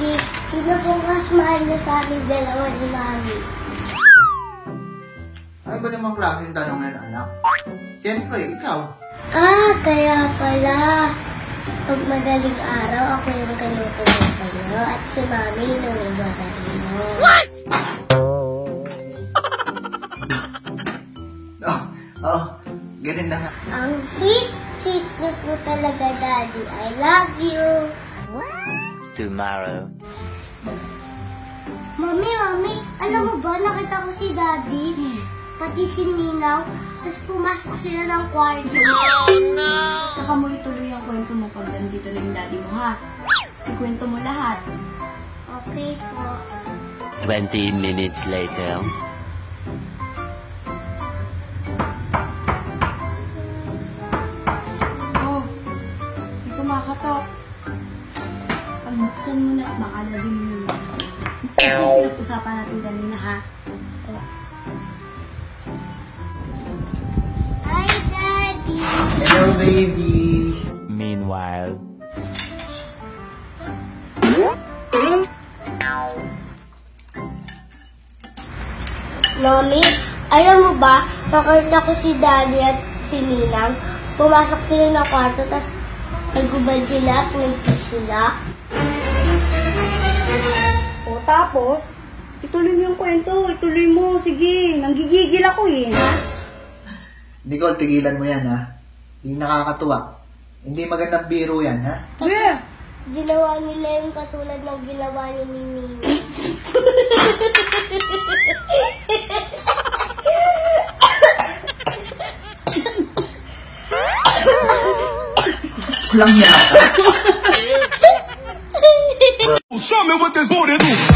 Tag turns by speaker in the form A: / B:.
A: Daddy, sino pong mas mahal niyo sa aming dalawa ni Mami?
B: Ay ba namang klaseng tanong yan, anak? Siyempre, ikaw.
A: Kaya pala. Pag madaling araw, ako yung kaluto ng kayo at si Mami yung nagbabahin mo. What?
B: Ganun na nga.
A: Ang sweet niyo po talaga, Daddy. I love you.
C: Tomorrow.
A: Mami, alam mo ba, nakita ko si Daddy, pati si Ninang, tapos pumasok sila ng kwarto.
D: Saka mo ituloy ang kwento mo pag nandito na yung daddy mo, ha? Ikwento mo lahat.
A: Okay po.
C: 20 minutes later.
D: Oh, hindi kumakatok. Pagmuksan mo na at baka nabing mo. Kasi pinag-usapan natin kanina, ha?
A: Hi, Daddy!
B: Hello, baby.
C: Meanwhile.
A: Mami, alam mo ba, nakita ko si Daddy at si Ninang, pumasok sila ng kwarto, tapos nagubad sila, puntis sila.
D: O tapos, ituloy mo yung kwento. Ituloy mo. Sige, nanggigigil ako eh, ha?
B: Nicole, tigilan mo yan, ha? Hindi nakakatuwa. Hindi magandang biro yan, ha?
D: Yeah.
A: Ginawa nila yung katulad ng ginawa ni Ninang.
B: Lang yata.
E: Show me what this booty do.